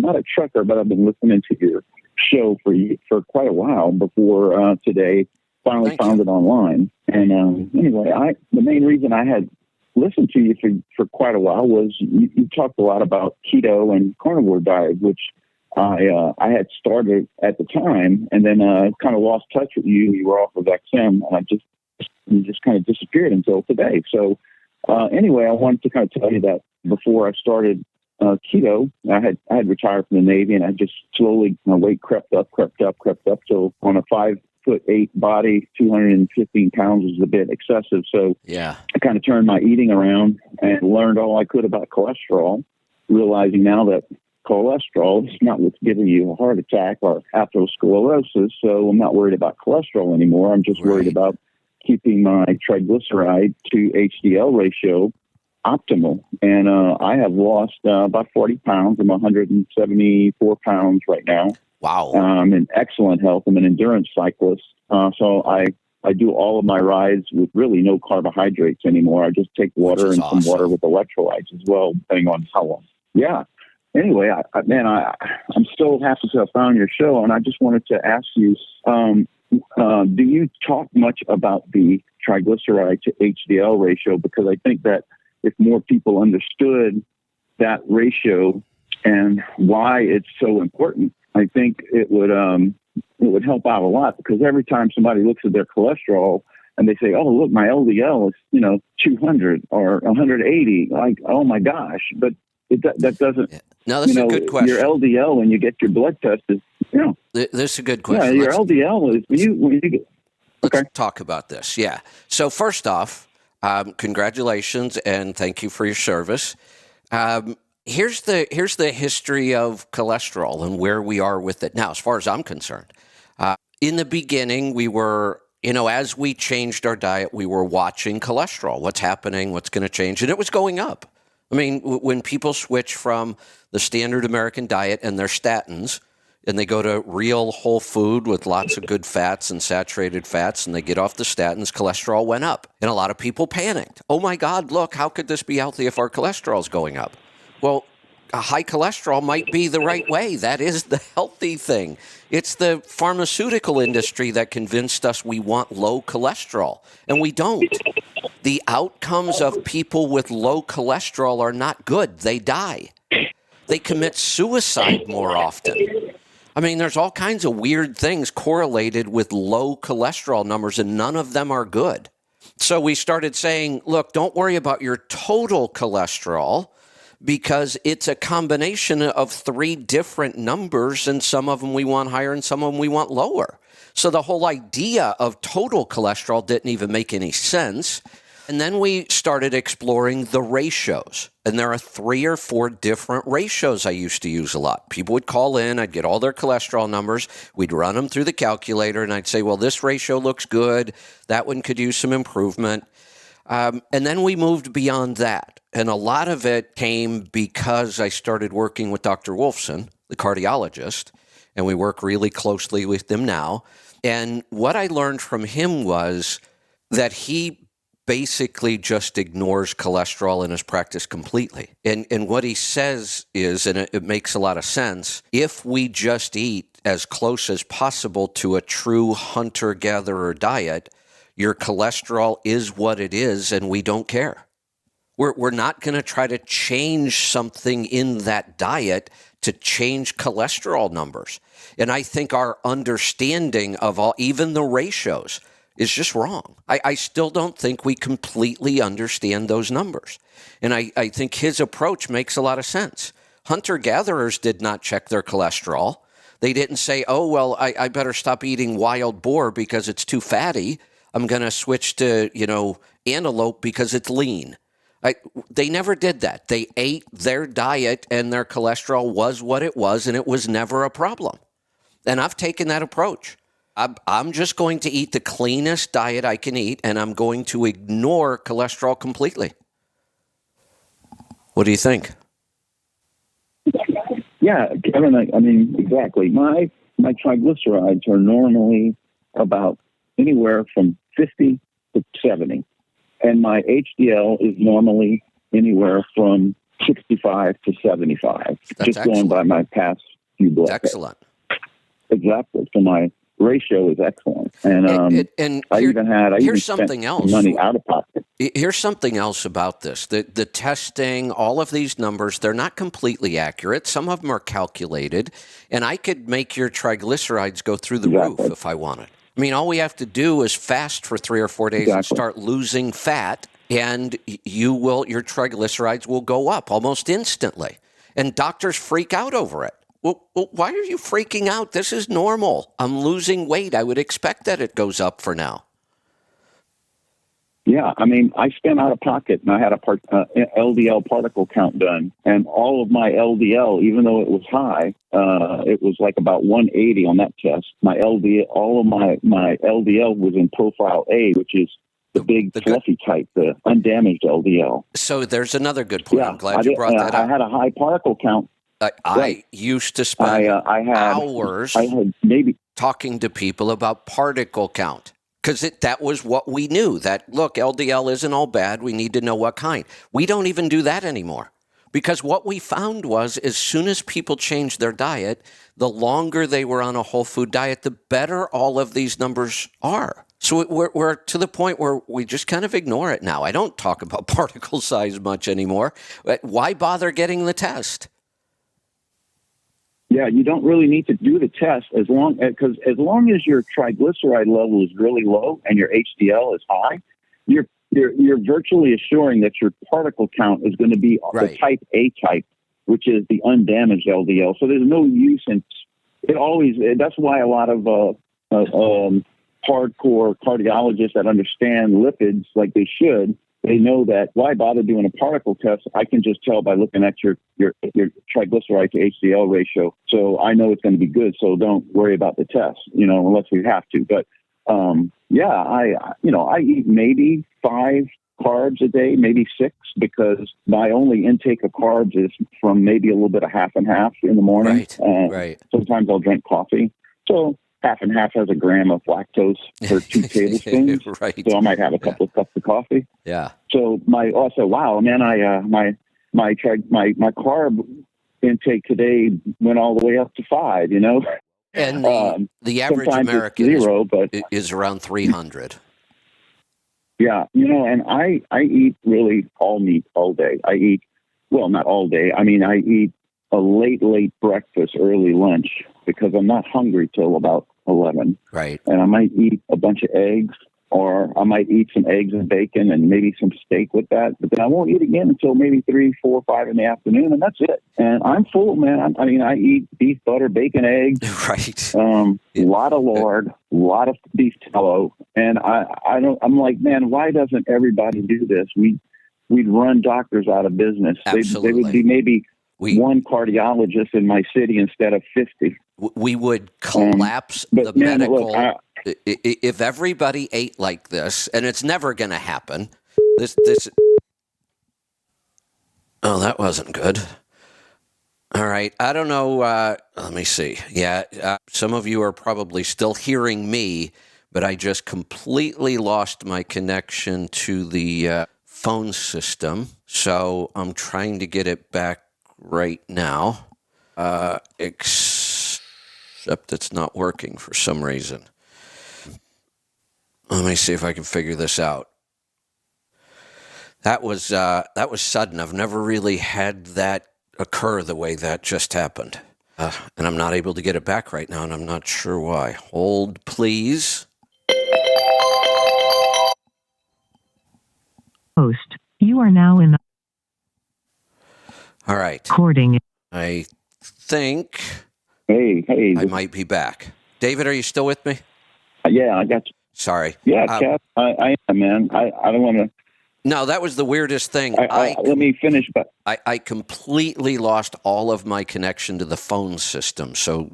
not a trucker, but I've been listening to your show for quite a while before today. Finally Thank found you. it online. And anyway, the main reason I had listened to you for quite a while was you talked a lot about keto and carnivore diet, which I had started at the time, and then kind of lost touch with you. You were off of XM, and you just kind of disappeared until today. So anyway, I wanted to kind of tell you that before I started keto, I had retired from the Navy, and I just slowly, my weight crept up. So on a 5'8" body, 215 pounds was a bit excessive. So Yeah. I kind of turned my eating around and learned all I could about cholesterol, realizing now that cholesterol is not what's giving you a heart attack or atherosclerosis. So I'm not worried about cholesterol anymore. I'm just worried about keeping my triglyceride to HDL ratio optimal. And I have lost about 40 pounds. I'm 174 pounds right now. Wow. I'm in excellent health. I'm an endurance cyclist. So I do all of my rides with really no carbohydrates anymore. I just take water and some water with electrolytes as well, depending on how long. Yeah. Anyway, I'm so happy to have found your show, and I just wanted to ask you, do you talk much about the triglyceride to HDL ratio? Because I think that if more people understood that ratio and why it's so important, I think it would help out a lot. Because every time somebody looks at their cholesterol and they say, "Oh, look, my LDL is 200 or 180," like, oh my gosh, but that doesn't. Yeah. No, that's a good question. Your LDL when you get your blood test is, This is a good question. Yeah, your LDL is when you get. Okay. Let's talk about this. Yeah. So first off, congratulations and thank you for your service. Here's the history of cholesterol and where we are with it now, as far as I'm concerned. In the beginning, we were, as we changed our diet, we were watching cholesterol. What's happening? What's going to change? And it was going up. I mean, when people switch from the standard American diet and their statins, and they go to real whole food with lots of good fats and saturated fats, and they get off the statins, cholesterol went up. And a lot of people panicked. Oh my God, look, how could this be healthy if our cholesterol is going up? Well, a high cholesterol might be the right way. That is the healthy thing. It's the pharmaceutical industry that convinced us we want low cholesterol, and we don't. The outcomes of people with low cholesterol are not good. They die. They commit suicide more often. I mean, there's all kinds of weird things correlated with low cholesterol numbers, and none of them are good. So we started saying, look, don't worry about your total cholesterol because it's a combination of three different numbers, and some of them we want higher and some of them we want lower. So the whole idea of total cholesterol didn't even make any sense. And then we started exploring the ratios. And there are 3 or 4 different ratios I used to use a lot. People would call in, I'd get all their cholesterol numbers, we'd run them through the calculator, and I'd say, well, this ratio looks good, that one could use some improvement. And then we moved beyond that. And a lot of it came because I started working with Dr. Wolfson, the cardiologist, and we work really closely with him now. And what I learned from him was that he basically just ignores cholesterol in his practice completely. And what he says is, and it makes a lot of sense, if we just eat as close as possible to a true hunter-gatherer diet, your cholesterol is what it is, and we don't care. We're not going to try to change something in that diet to change cholesterol numbers. And I think our understanding of even the ratios is just wrong. I still don't think we completely understand those numbers. And I think his approach makes a lot of sense. Hunter-gatherers did not check their cholesterol. They didn't say, oh, well, I better stop eating wild boar because it's too fatty. I'm going to switch to, antelope because it's lean. They never did that. They ate their diet and their cholesterol was what it was, and it was never a problem. And I've taken that approach. I'm just going to eat the cleanest diet I can eat, and I'm going to ignore cholesterol completely. What do you think? Yeah, Kevin, I mean, exactly. My triglycerides are normally about anywhere from 50 to 70. And my HDL is normally anywhere from 65 to 75. That's just going by my past few blood tests. Excellent. Exactly. So my ratio is excellent. And here's something else. Money out of pocket. Here's something else about this. The testing, all of these numbers, they're not completely accurate. Some of them are calculated, and I could make your triglycerides go through the roof if I wanted. I mean, all we have to do is fast for 3 or 4 days and start losing fat, and your triglycerides will go up almost instantly. And doctors freak out over it. Well, why are you freaking out? This is normal. I'm losing weight. I would expect that it goes up for now. Yeah, I mean, I spent out of pocket, and I had a LDL particle count done, and all of my LDL, even though it was high, it was like about 180 on that test. All of my LDL was in profile A, which is the big fluffy type, the undamaged LDL. So there's another good point. I'm glad you brought that up. I had a high particle count. I used to spend hours talking to people about particle count. Because that was what we knew, that, look, LDL isn't all bad. We need to know what kind. We don't even do that anymore. Because what we found was as soon as people changed their diet, the longer they were on a whole food diet, the better all of these numbers are. So we're to the point where we just kind of ignore it now. I don't talk about particle size much anymore. Why bother getting the test? Yeah, you don't really need to do the test as long as your triglyceride level is really low and your HDL is high, you're virtually assuring that your particle count is going to be the type A type, which is the undamaged LDL. So there's no use in it. That's why a lot of hardcore cardiologists that understand lipids like they should. They know that why bother doing a particle test? I can just tell by looking at your triglyceride to HDL ratio. So I know it's going to be good. So don't worry about the test, unless we have to. But I eat maybe 5 carbs a day, maybe 6, because my only intake of carbs is from maybe a little bit of half and half in the morning. Right. Sometimes I'll drink coffee. So half and half has a gram of lactose per 2 tablespoons. Right. So I might have a couple of cups of coffee. Yeah. So my carb intake today went all the way up to 5, And the average American is around 300. Yeah, and I eat really all meat all day. I eat, well, not all day. I mean, I eat a late breakfast, early lunch, because I'm not hungry till about 11. Right. And I might eat a bunch of eggs, or I might eat some eggs and bacon and maybe some steak with that. But then I won't eat again until maybe 3, 4, 5 in the afternoon, and that's it. And I'm full, man. I eat beef, butter, bacon, eggs. Right. A lot of lard, a lot of beef tallow. And I'm like, man, why doesn't everybody do this? We'd run doctors out of business. Absolutely. They would be maybe one cardiologist in my city instead of 50. We would collapse the medical. If everybody ate like this, and it's never going to happen. Oh, that wasn't good. All right. I don't know. Let me see. Yeah. Some of you are probably still hearing me, but I just completely lost my connection to the phone system. So I'm trying to get it back right now. Except it's not working for some reason. Let me see if I can figure this out. That was sudden. I've never really had that occur the way that just happened. And I'm not able to get it back right now, and I'm not sure why. Hold, please. Host, you are now in the... All right. Recording. I think Hey. I might be back. David, are you still with me? Yeah, I got you. Sorry. Yeah, Cap, I am, man. I don't want to... No, that was the weirdest thing. Let me finish. But I completely lost all of my connection to the phone system. So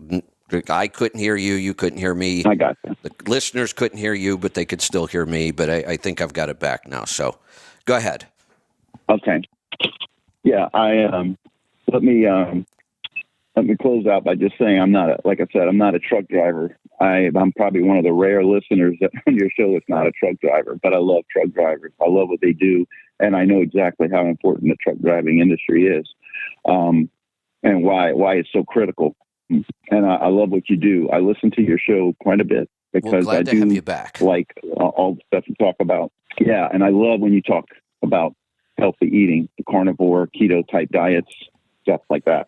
I couldn't hear you. You couldn't hear me. I got you. The listeners couldn't hear you, but they could still hear me. But I think I've got it back now. So go ahead. Okay. Yeah, let me close out by just saying I'm not a truck driver. I'm probably one of the rare listeners that on your show that's not a truck driver, but I love truck drivers. I love what they do, and I know exactly how important the truck driving industry is, and why it's so critical. And I love what you do. I listen to your show quite a bit because glad I to do have you back. like all the stuff you talk about. Yeah, and I love when you talk about healthy eating, the carnivore, keto type diets, stuff like that.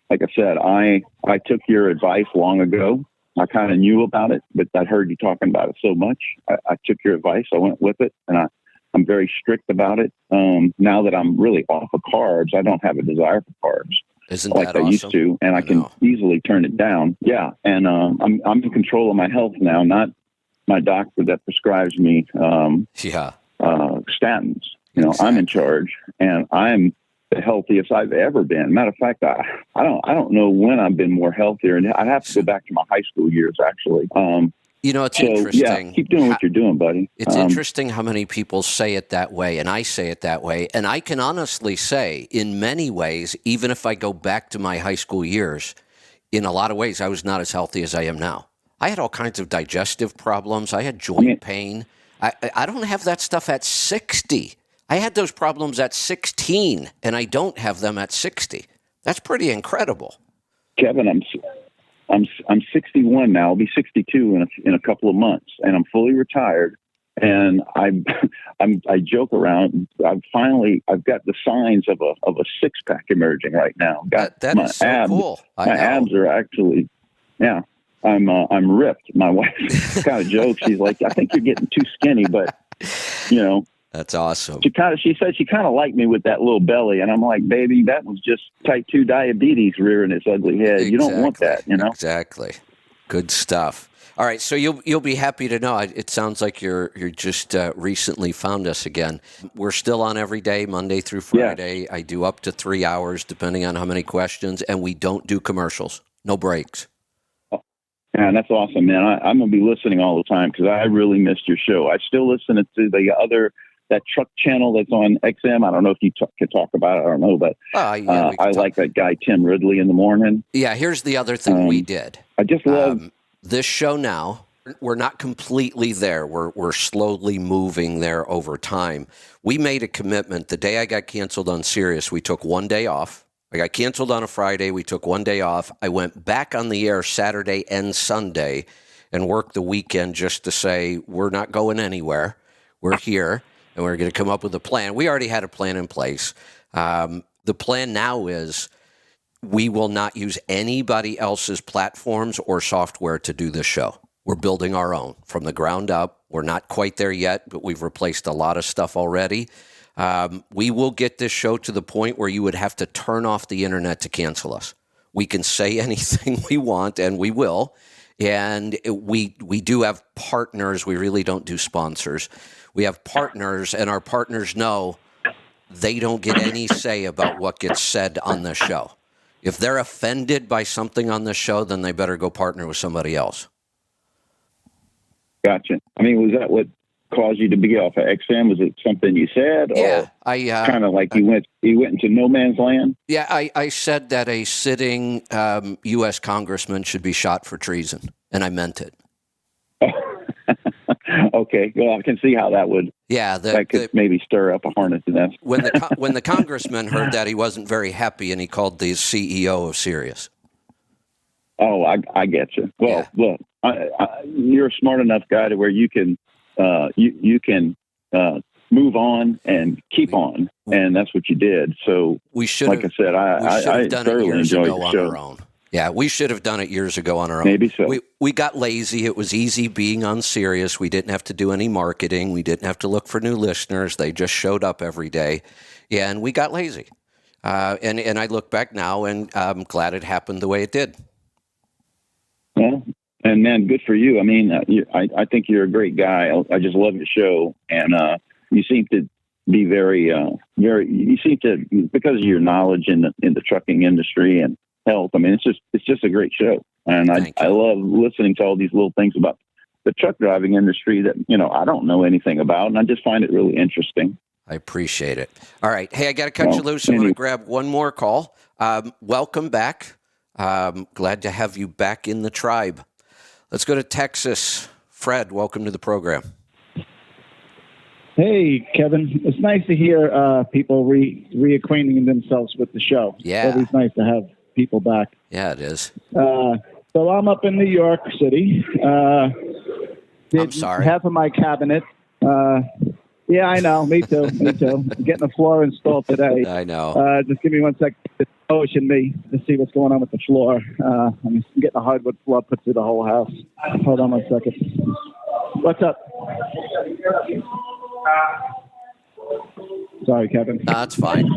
Like I said, I took your advice long ago. I kind of knew about it, but I heard you talking about it so much. I took your advice. I went with it, and I'm very strict about it. Now that I'm really off of carbs, I don't have a desire for carbs. Isn't like that I awesome? used to, and I can easily turn it down. Yeah, and I'm in control of my health now, not my doctor that prescribes me statins. You know, I'm in charge, and I'm the healthiest I've ever been. Matter of fact, I don't know when I've been more healthier, and I'd have to go back to my high school years actually. You know, it's interesting. Yeah, keep doing what you're doing, buddy. It's interesting how many people say it that way, and I say it that way. And I can honestly say, in many ways, even if I go back to my high school years, in a lot of ways, I was not as healthy as I am now. I had all kinds of digestive problems. I had joint pain. I don't have that stuff at 60. I had those problems at 16, and I don't have them at 60. That's pretty incredible. Kevin, I'm 61 now. I'll be 62 in a couple of months, and I'm fully retired. And I joke around. I've got the signs of a six pack emerging right now. That is so cool. My abs are actually, yeah. I'm ripped. My wife kind of jokes. She's like, I think you're getting too skinny, but you know. That's awesome. She said she kind of liked me with that little belly, and I'm like, baby, that was just type 2 diabetes rearing its ugly head. Exactly. You don't want that, you know. Exactly. Good stuff. All right, so you'll be happy to know. It sounds like you're just recently found us again. We're still on every day, Monday through Friday. Yes. I do up to 3 hours, depending on how many questions, and we don't do commercials. No breaks. Man, that's awesome, man. I'm going to be listening all the time because I really missed your show. I still listen to that truck channel that's on XM. I don't know if you can talk about it. I don't know, but I like that guy, Tim Ridley, in the morning. Yeah, here's the other thing we did. I just love this show now. We're not completely there. We're slowly moving there over time. We made a commitment. The day I got canceled on Sirius, we took 1 day off. I got canceled on a Friday. We took 1 day off. I went back on the air Saturday and Sunday and worked the weekend just to say, we're not going anywhere. We're here, and we're going to come up with a plan. We already had a plan in place. The plan now is we will not use anybody else's platforms or software to do this show. We're building our own from the ground up. We're not quite there yet, but we've replaced a lot of stuff already. We will get this show to the point where you would have to turn off the internet to cancel us. We can say anything we want, and we will. And we do have partners. We really don't do sponsors. We have partners, and our partners know they don't get any say about what gets said on the show. If they're offended by something on the show, then they better go partner with somebody else. Gotcha. I mean, was that what caused you to be off of XM? Was it something you said? Yeah, or kind of like you went into no man's land? Yeah, I said that a sitting U.S. congressman should be shot for treason, and I meant it. Okay, well, I can see how that would. Yeah, that could maybe stir up a hornet's nest. When the congressman heard that, he wasn't very happy, and he called the CEO of Sirius. Oh, I get you. Well, look, you're a smart enough guy to where you can you can move on and keep on, and that's what you did. So we should, like I said, I thoroughly enjoyed the show. Our own. Yeah, we should have done it years ago on our own. Maybe so. We got lazy. It was easy being on Sirius. We didn't have to do any marketing. We didn't have to look for new listeners. They just showed up every day, and we got lazy. And I look back now, and I'm glad it happened the way it did. Yeah, and man, good for you. I mean, I think you're a great guy. I just love your show, and you seem to be very. You seem to, because of your knowledge in the trucking industry and health. I mean, it's just a great show, and I love listening to all these little things about the truck driving industry that I don't know anything about, and I just find it really interesting. I appreciate it. All right, hey, I got to cut you loose. I'm going to grab one more call. Welcome back. Glad to have you back in the tribe. Let's go to Texas. Fred, welcome to the program. Hey, Kevin. It's nice to hear people reacquainting themselves with the show. Yeah. It's always nice to have people back. Yeah, it is. So I'm up in New York City. I'm sorry. Half of my cabinet. Yeah, I know. Me too. Me too. I'm getting the floor installed today. I know. Just give me 1 second. It's ocean me to see what's going on with the floor. I'm getting a hardwood floor put through the whole house. Hold on 1 second. What's up? Sorry, Kevin. No, that's fine.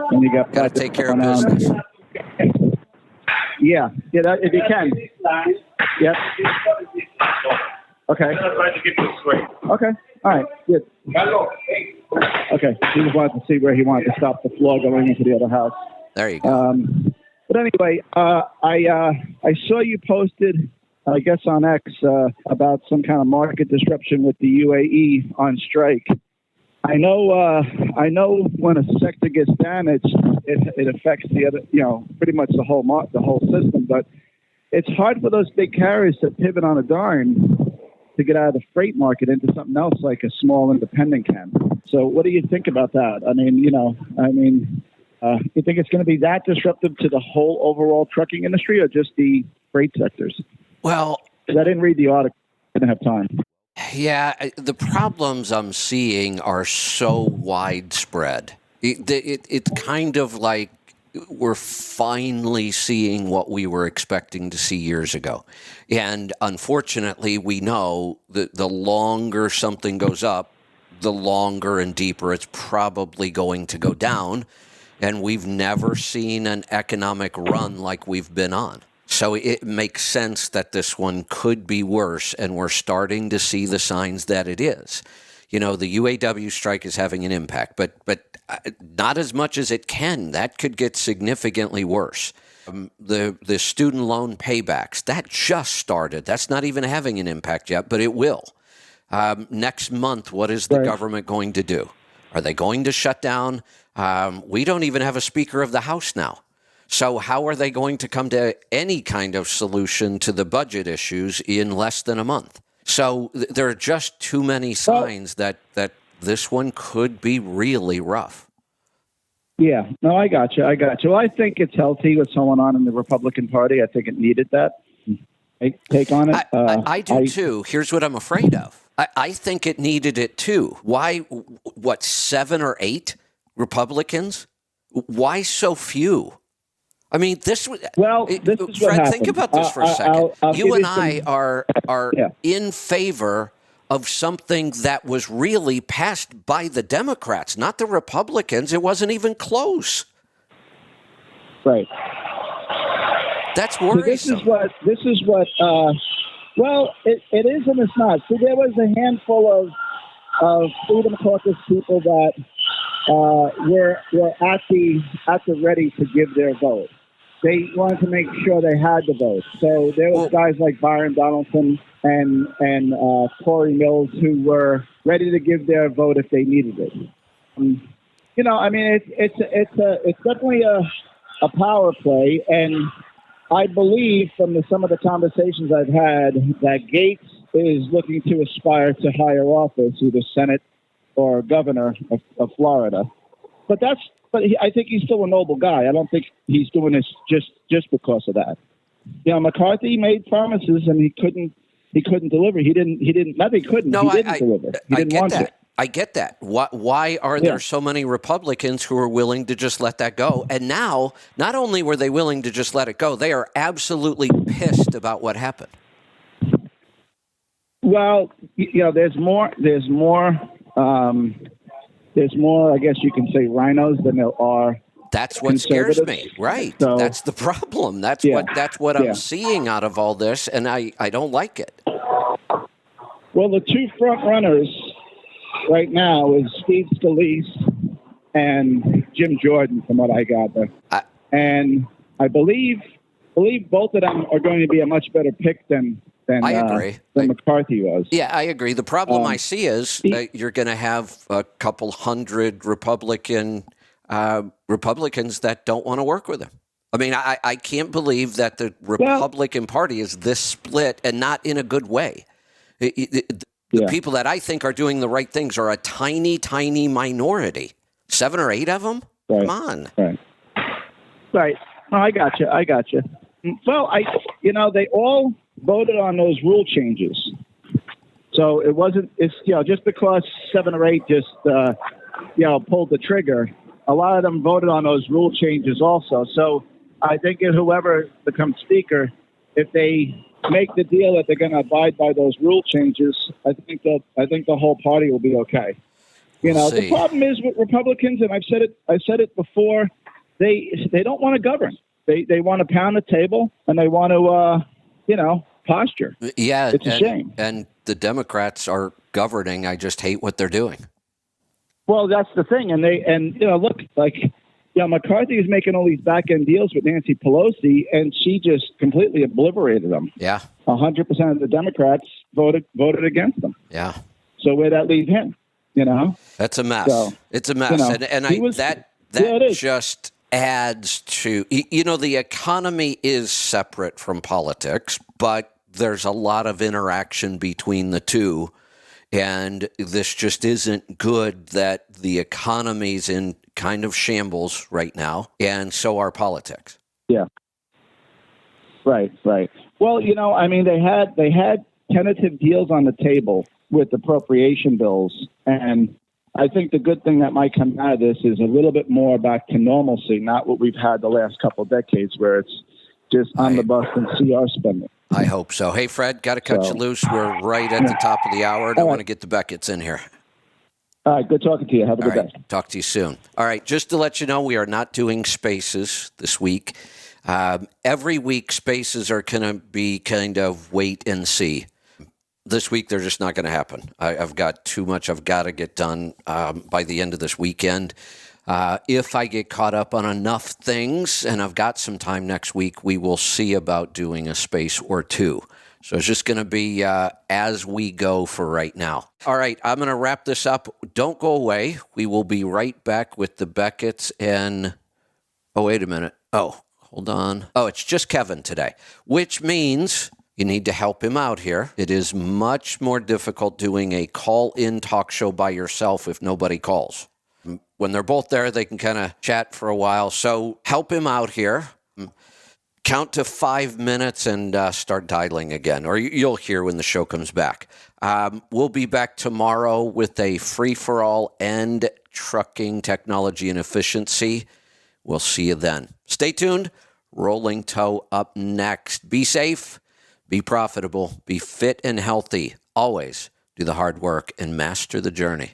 And you got to take care of business. Yeah, if you can. Yep. Okay. Okay. All right. Good. Okay. He just wanted to see where he wanted to stop the floor going into the other house. There you go. But anyway, I saw you posted, I guess on X, about some kind of market disruption with the UAE on strike. I know when a sector gets damaged, it affects the other, pretty much the whole system. But it's hard for those big carriers to pivot on a dime to get out of the freight market into something else like a small independent can. So what do you think about that? You think it's going to be that disruptive to the whole overall trucking industry or just the freight sectors? Well, I didn't read the article. I didn't have time. Yeah, the problems I'm seeing are so widespread. It's kind of like we're finally seeing what we were expecting to see years ago. And unfortunately, we know that the longer something goes up, the longer and deeper it's probably going to go down. And we've never seen an economic run like we've been on. So it makes sense that this one could be worse, and we're starting to see the signs that it is. The UAW strike is having an impact, but not as much as it can. That could get significantly worse. The student loan paybacks, that just started. That's not even having an impact yet, but it will. Next month, what is the government going to do? Are they going to shut down? We don't even have a Speaker of the House now. So how are they going to come to any kind of solution to the budget issues in less than a month? So there are just too many signs that this one could be really rough. Yeah, no, I got you. Well, I think it's healthy what's going on in the Republican Party. I think it needed that take on it. I do too. Here's what I'm afraid of. I think it needed it too. Why, 7 or 8 Republicans? Why so few? I mean, this is Fred, what happened. Think about this for a second. You and I are in favor of something that was really passed by the Democrats, not the Republicans. It wasn't even close. Right. That's worrisome. So this is what. Well, it is and it's not. So there was a handful of Freedom Caucus people that were at the ready to give their vote. They wanted to make sure they had the vote. So there was guys like Byron Donaldson and Corey Mills who were ready to give their vote if they needed it. It's definitely a power play, and I believe from some of the conversations I've had that Gates is looking to aspire to higher office, either Senate or governor of Florida. But I think he's still a noble guy. I don't think he's doing this just because of that. McCarthy made promises and he couldn't deliver. He didn't deliver. No, He didn't want to. I get that. Why are there so many Republicans who are willing to just let that go? And now, not only were they willing to just let it go, they are absolutely pissed about what happened. Well, there's more, I guess you can say, rhinos than there are. That's what scares me, right? So, that's the problem. That's what I'm seeing out of all this, and I don't like it. Well, the two front runners right now is Steve Scalise and Jim Jordan, from what I gather. And I believe both of them are going to be a much better pick than I agree. Than McCarthy was. Yeah, I agree. The problem I see is you're going to have a couple hundred Republicans that don't want to work with him. I mean, I can't believe that the Republican Party is this split and not in a good way. The people that I think are doing the right things are a tiny, tiny minority. 7 or 8 of them? Right. Come on. Right. No, I got you. Well, they all voted on those rule changes. So it's just because 7 or 8 just, pulled the trigger, a lot of them voted on those rule changes also. So I think whoever becomes speaker, if they make the deal that they're going to abide by those rule changes, I think the whole party will be okay. The problem is with Republicans, and I've said it before, they don't want to govern. They want to pound the table and they want to posture. Yeah, it's a shame. And the Democrats are governing. I just hate what they're doing. Well, that's the thing, and look, McCarthy is making all these back end deals with Nancy Pelosi, and she just completely obliterated them. Yeah, 100% of the Democrats voted against them. Yeah. So where'd that leave him? That's a mess. So, it's a mess, that just adds to the economy is separate from politics, but there's a lot of interaction between the two. And this just isn't good that the economy's in kind of shambles right now, and so are politics. Yeah. Right. Well, they had tentative deals on the table with appropriation bills, and I think the good thing that might come out of this is a little bit more back to normalcy, not what we've had the last couple of decades where it's just on the bus and CR spending. I hope so. Hey, Fred, got to cut you loose. We're right at the top of the hour, and I want to get the Beckett's in here. All right, good talking to you. Have a good day. Talk to you soon. All right, just to let you know, we are not doing Spaces this week. Every week, Spaces are going to be kind of wait and see. This week, they're just not going to happen. I've got too much I've got to get done by the end of this weekend. If I get caught up on enough things and I've got some time next week, we will see about doing a space or two. So it's just going to be as we go for right now. All right, I'm going to wrap this up. Don't go away. We will be right back with the Beckett's and... Oh, wait a minute. Oh, hold on. Oh, it's just Kevin today, which means... You need to help him out here. It is much more difficult doing a call-in talk show by yourself if nobody calls. When they're both there, they can kind of chat for a while. So help him out here. Count to 5 minutes and start dialing again, or you'll hear when the show comes back. We'll be back tomorrow with a free-for-all and trucking technology and efficiency. We'll see you then. Stay tuned. Rolling Toe up next. Be safe. Be profitable, be fit and healthy. Always do the hard work and master the journey.